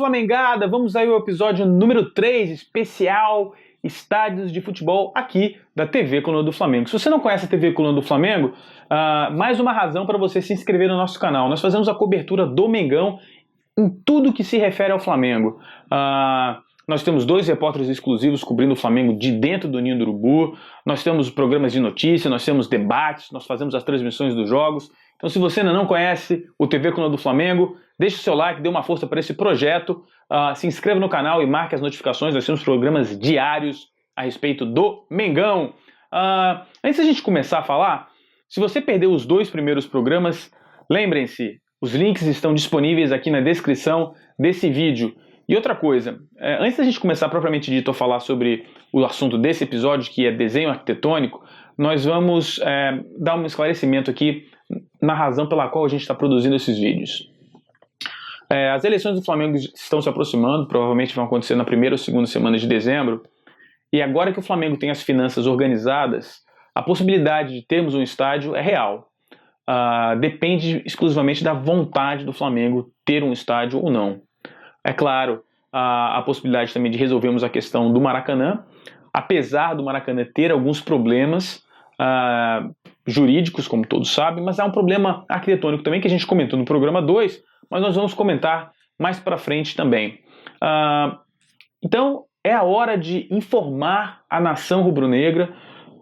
Flamengada! Vamos aí ao episódio número 3, especial Estádios de Futebol, aqui da TV Coluna do Flamengo. Se você não conhece a TV Coluna do Flamengo, mais uma razão para você se inscrever no nosso canal. Nós fazemos a cobertura do Mengão em tudo que se refere ao Flamengo. Nós temos 2 repórteres exclusivos cobrindo o Flamengo de dentro do Ninho do Urubu, nós temos programas de notícia, nós temos debates, nós fazemos as transmissões dos jogos. Então, se você ainda não conhece o TV Coluna do Flamengo, deixe o seu like, dê uma força para esse projeto, se inscreva no canal e marque as notificações. Nós temos programas diários a respeito do Mengão. Antes da gente começar a falar, se você perdeu os 2 primeiros programas, lembrem-se, os links estão disponíveis aqui na descrição desse vídeo. E outra coisa, antes da gente começar propriamente dito a falar sobre o assunto desse episódio, que é desenho arquitetônico, nós vamos dar um esclarecimento aqui na razão pela qual a gente está produzindo esses vídeos. As eleições do Flamengo estão se aproximando, provavelmente vão acontecer na primeira ou segunda semana de dezembro, e agora que o Flamengo tem as finanças organizadas, a possibilidade de termos um estádio é real. Depende exclusivamente da vontade do Flamengo ter um estádio ou não. É claro, a possibilidade também de resolvermos a questão do Maracanã, apesar do Maracanã ter alguns problemas jurídicos, como todos sabem, mas há um problema arquitetônico também que a gente comentou no programa 2, mas nós vamos comentar mais para frente também. Então, é a hora de informar a nação rubro-negra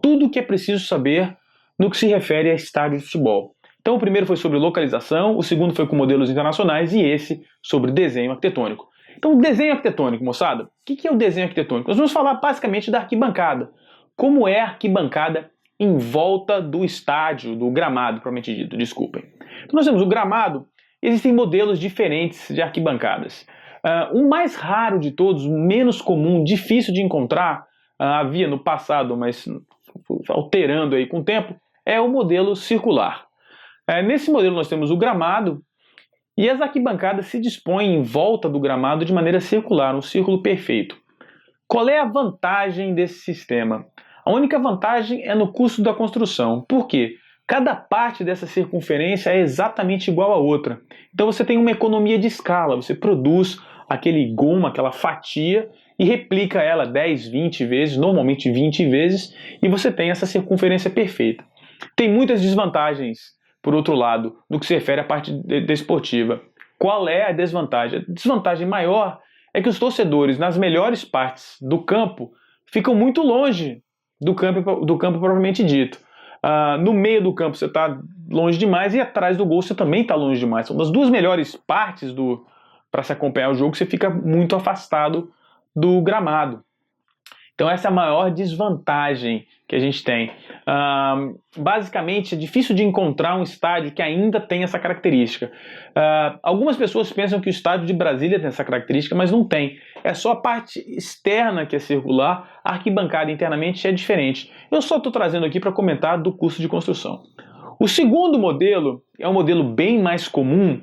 tudo o que é preciso saber no que se refere a estádio de futebol. Então, o primeiro foi sobre localização, o segundo foi com modelos internacionais e esse sobre desenho arquitetônico. Então, desenho arquitetônico, moçada, o que é o desenho arquitetônico? Nós vamos falar basicamente da arquibancada. Como é a arquibancada em volta do estádio, do gramado, propriamente dito, desculpem. Então, nós temos o gramado, existem modelos diferentes de arquibancadas. O mais raro de todos, menos comum, difícil de encontrar, havia no passado, mas alterando aí com o tempo, é o modelo circular. Nesse modelo nós temos o gramado e as arquibancadas se dispõem em volta do gramado de maneira circular, um círculo perfeito. Qual é a vantagem desse sistema? A única vantagem é no custo da construção. Por quê? Cada parte dessa circunferência é exatamente igual à outra. Então você tem uma economia de escala, você produz aquele gomo, aquela fatia e replica ela 10, 20 vezes, normalmente 20 vezes, e você tem essa circunferência perfeita. Tem muitas desvantagens, por outro lado, no que se refere à parte desportiva. Qual é a desvantagem? A desvantagem maior é que os torcedores, nas melhores partes do campo, ficam muito longe do campo propriamente dito. No meio do campo você está longe demais e atrás do gol você também está longe demais. São as 2 melhores partes para se acompanhar o jogo, você fica muito afastado do gramado. Então essa é a maior desvantagem que a gente tem. Basicamente é difícil de encontrar um estádio que ainda tem essa característica. Algumas pessoas pensam que o estádio de Brasília tem essa característica, mas não tem. É só a parte externa que é circular, a arquibancada internamente é diferente. Eu só estou trazendo aqui para comentar do custo de construção. O segundo modelo é um modelo bem mais comum,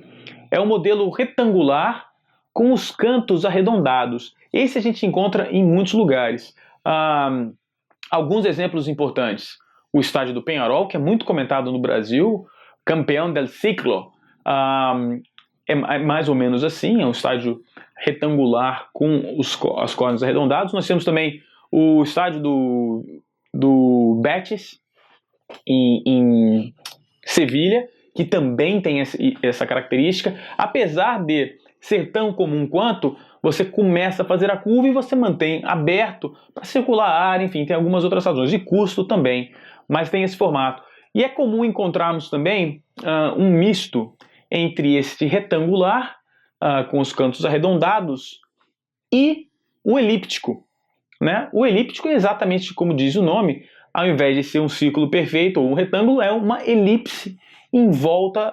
é um modelo retangular com os cantos arredondados. Esse a gente encontra em muitos lugares. Alguns exemplos importantes. O estádio do Peñarol, que é muito comentado no Brasil, campeão del ciclo, é mais ou menos assim, é um estádio retangular com as cordas arredondadas. Nós temos também o estádio do Betis, em Sevilha, que também tem essa característica, apesar de ser tão comum quanto, você começa a fazer a curva e você mantém aberto para circular a área, enfim, tem algumas outras razões, de custo também, mas tem esse formato. E é comum encontrarmos também um misto entre este retangular, com os cantos arredondados, e o elíptico. Né? O elíptico é exatamente como diz o nome, ao invés de ser um círculo perfeito ou um retângulo, é uma elipse em volta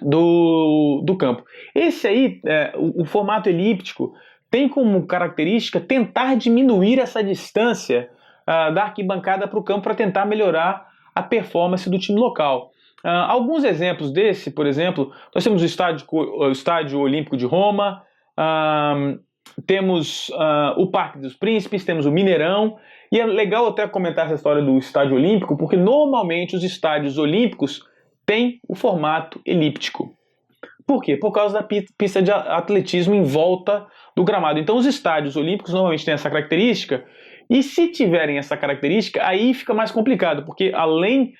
do campo. Esse aí, o formato elíptico, tem como característica tentar diminuir essa distância da arquibancada para o campo para tentar melhorar a performance do time local. Alguns exemplos desse, por exemplo, nós temos o Estádio Olímpico de Roma, temos o Parque dos Príncipes, temos o Mineirão, e é legal até comentar essa história do Estádio Olímpico, porque normalmente os estádios olímpicos têm o formato elíptico. Por quê? Por causa da pista de atletismo em volta do gramado. Então os estádios olímpicos normalmente têm essa característica, e se tiverem essa característica, aí fica mais complicado, porque além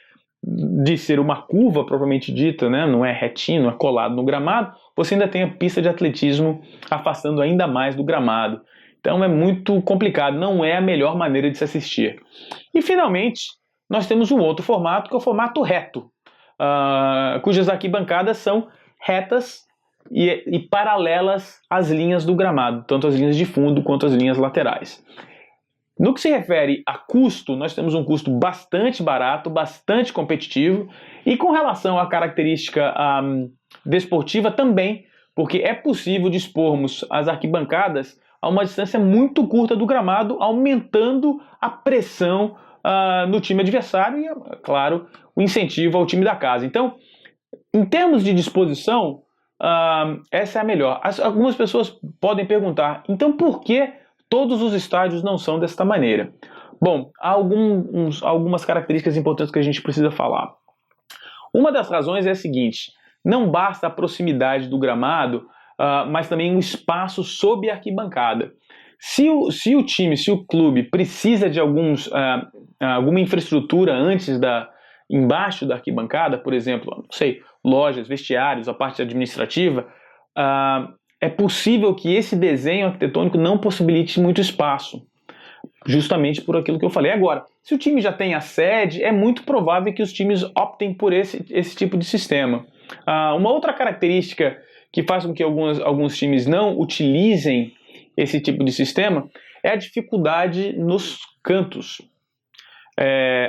de ser uma curva propriamente dita, né, não é retinho, não é colado no gramado, você ainda tem a pista de atletismo afastando ainda mais do gramado. Então é muito complicado, não é a melhor maneira de se assistir. E finalmente, nós temos um outro formato, que é o formato reto, cujas arquibancadas são retas e paralelas às linhas do gramado, tanto as linhas de fundo quanto as linhas laterais. No que se refere a custo, nós temos um custo bastante barato, bastante competitivo, e com relação à característica desportiva também, porque é possível dispormos as arquibancadas a uma distância muito curta do gramado, aumentando a pressão no time adversário e, claro, o incentivo ao time da casa. Então, em termos de disposição, essa é a melhor. Algumas pessoas podem perguntar, então por que todos os estádios não são desta maneira? Bom, há algumas características importantes que a gente precisa falar. Uma das razões é a seguinte: não basta a proximidade do gramado, mas também um espaço sob a arquibancada. Se o clube precisa de alguma infraestrutura embaixo da arquibancada, por exemplo, não sei, lojas, vestiários, a parte administrativa, é possível que esse desenho arquitetônico não possibilite muito espaço, justamente por aquilo que eu falei. Agora, se o time já tem a sede, é muito provável que os times optem por esse tipo de sistema. Uma outra característica que faz com que alguns times não utilizem esse tipo de sistema é a dificuldade nos cantos.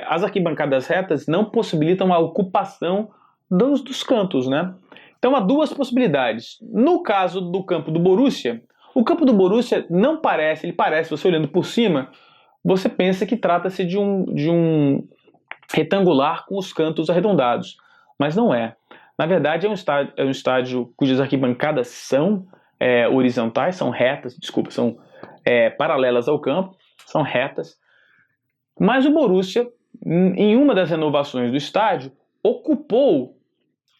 As arquibancadas retas não possibilitam a ocupação dos cantos, né? Então há duas possibilidades. No caso do campo do Borussia, o campo do Borussia não parece, você olhando por cima, você pensa que trata-se de um retangular com os cantos arredondados, mas não é. Na verdade é um estádio cujas arquibancadas são horizontais, são retas, são paralelas ao campo, são retas, mas o Borussia, em uma das renovações do estádio, ocupou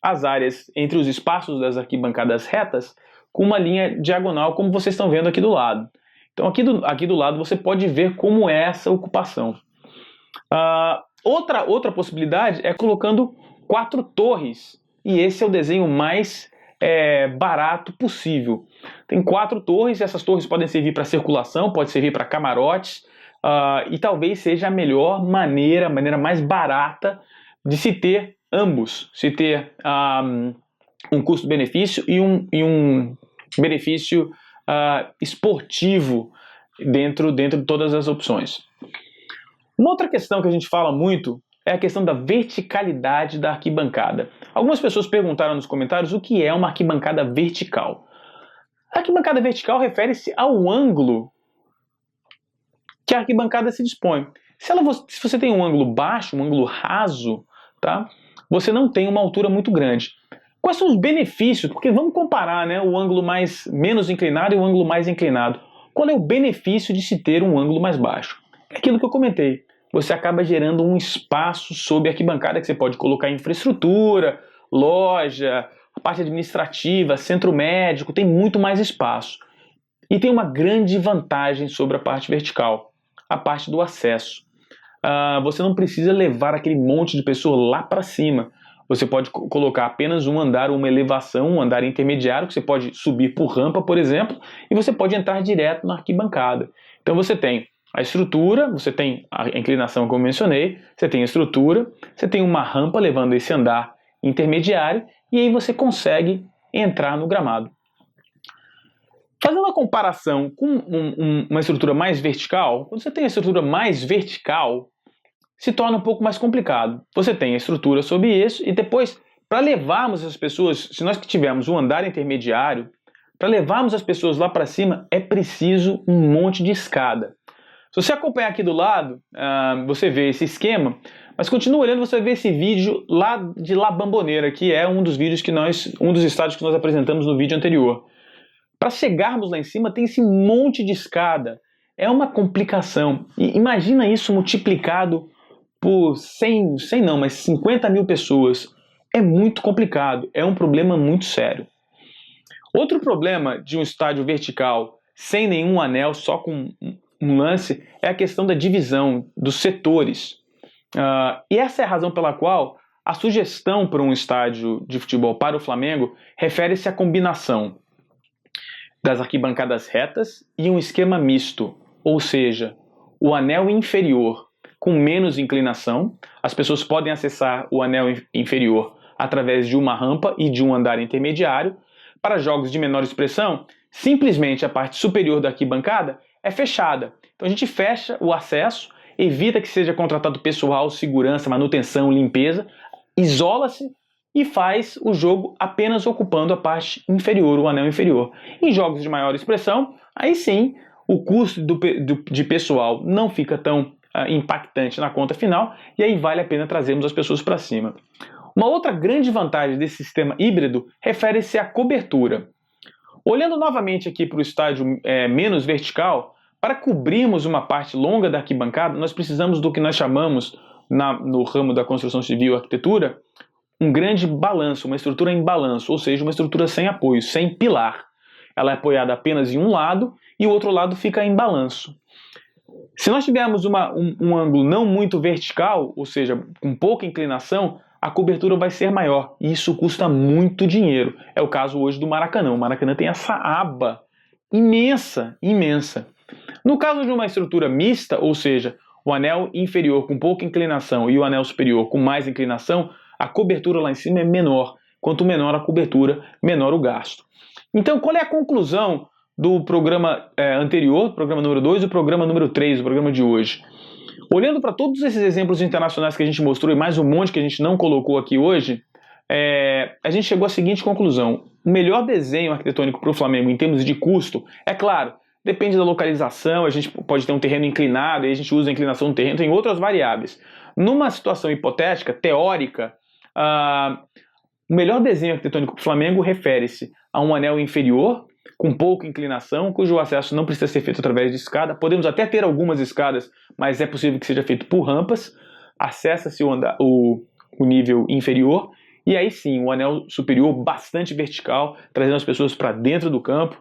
as áreas entre os espaços das arquibancadas retas com uma linha diagonal, como vocês estão vendo aqui do lado. Então aqui do lado você pode ver como é essa ocupação. Outra possibilidade é colocando 4 torres, e esse é o desenho mais barato possível. Tem 4 torres, essas torres podem servir para circulação, pode servir para camarotes, e talvez seja a melhor maneira, a maneira mais barata de se ter ambos, se ter um custo-benefício e um benefício esportivo dentro de todas as opções. Uma outra questão que a gente fala muito é a questão da verticalidade da arquibancada. Algumas pessoas perguntaram nos comentários o que é uma arquibancada vertical. A arquibancada vertical refere-se ao ângulo que a arquibancada se dispõe. Se você tem um ângulo baixo, um ângulo raso, tá? Você não tem uma altura muito grande. Quais são os benefícios? Porque vamos comparar, né, o ângulo menos inclinado e o ângulo mais inclinado. Qual é o benefício de se ter um ângulo mais baixo? É aquilo que eu comentei. Você acaba gerando um espaço sob a arquibancada que você pode colocar infraestrutura, loja, a parte administrativa, centro médico, tem muito mais espaço. E tem uma grande vantagem sobre a parte vertical, a parte do acesso. Você não precisa levar aquele monte de pessoa lá para cima. Você pode colocar apenas um andar, uma elevação, um andar intermediário, que você pode subir por rampa, por exemplo, e você pode entrar direto na arquibancada. Então você tem a estrutura, você tem a inclinação como eu mencionei, você tem a estrutura, você tem uma rampa levando esse andar intermediário, e aí você consegue entrar no gramado. Fazendo a comparação com uma estrutura mais vertical, quando você tem a estrutura mais vertical, se torna um pouco mais complicado. Você tem a estrutura sobre isso e depois, para levarmos as pessoas, se nós tivermos um andar intermediário, para levarmos as pessoas lá para cima, é preciso um monte de escada. Se você acompanhar aqui do lado, você vê esse esquema, mas continua olhando, você vai ver esse vídeo lá de La Bombonera, que é um dos estádios que nós apresentamos no vídeo anterior. Para chegarmos lá em cima, tem esse monte de escada. É uma complicação. E imagina isso multiplicado por 50 mil pessoas. É muito complicado, é um problema muito sério. Outro problema de um estádio vertical sem nenhum anel, só com um lance, é a questão da divisão dos setores. E essa é a razão pela qual a sugestão para um estádio de futebol para o Flamengo refere-se à combinação das arquibancadas retas e um esquema misto, ou seja, o anel inferior com menos inclinação. As pessoas podem acessar o anel inferior através de uma rampa e de um andar intermediário. Para jogos de menor expressão, simplesmente a parte superior da arquibancada é fechada. Então a gente fecha o acesso, evita que seja contratado pessoal, segurança, manutenção, limpeza, isola-se e faz o jogo apenas ocupando a parte inferior, o anel inferior. Em jogos de maior expressão, aí sim, o custo de pessoal não fica tão impactante na conta final, e aí vale a pena trazermos as pessoas para cima. Uma outra grande vantagem desse sistema híbrido refere-se à cobertura. Olhando novamente aqui para o estádio menos vertical, para cobrirmos uma parte longa da arquibancada, nós precisamos do que nós chamamos, no ramo da construção civil e arquitetura, um grande balanço, uma estrutura em balanço, ou seja, uma estrutura sem apoio, sem pilar. Ela é apoiada apenas em um lado e o outro lado fica em balanço. Se nós tivermos um ângulo não muito vertical, ou seja, com pouca inclinação, a cobertura vai ser maior e isso custa muito dinheiro. É o caso hoje do Maracanã. O Maracanã tem essa aba imensa, imensa. No caso de uma estrutura mista, ou seja, o anel inferior com pouca inclinação e o anel superior com mais inclinação, a cobertura lá em cima é menor. Quanto menor a cobertura, menor o gasto. Então, qual é a conclusão do programa anterior, programa número 2 e o programa número 3, o programa de hoje? Olhando para todos esses exemplos internacionais que a gente mostrou e mais um monte que a gente não colocou aqui hoje, a gente chegou à seguinte conclusão. O melhor desenho arquitetônico para o Flamengo em termos de custo, é claro, depende da localização, a gente pode ter um terreno inclinado, aí a gente usa a inclinação do terreno, tem outras variáveis. Numa situação hipotética, teórica, o melhor desenho arquitetônico para o Flamengo refere-se a um anel inferior, com pouca inclinação, cujo acesso não precisa ser feito através de escada. Podemos até ter algumas escadas, mas é possível que seja feito por rampas. Acessa-se o nível inferior, e aí sim, o anel superior bastante vertical, trazendo as pessoas para dentro do campo,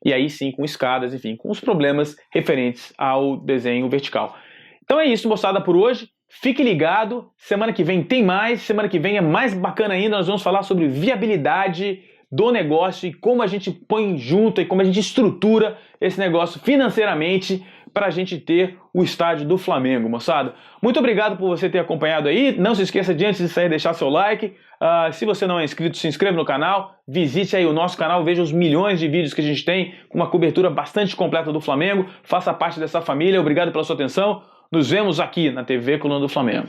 e aí sim com escadas, enfim, com os problemas referentes ao desenho vertical. Então é isso, moçada, por hoje. Fique ligado, semana que vem tem mais, semana que vem é mais bacana ainda, nós vamos falar sobre viabilidade do negócio e como a gente põe junto e como a gente estrutura esse negócio financeiramente para a gente ter o estádio do Flamengo, moçada. Muito obrigado por você ter acompanhado aí, não se esqueça de antes de sair deixar seu like, se você não é inscrito, se inscreva no canal, visite aí o nosso canal, veja os milhões de vídeos que a gente tem com uma cobertura bastante completa do Flamengo, faça parte dessa família, obrigado pela sua atenção. Nos vemos aqui na TV Coluna do Flamengo.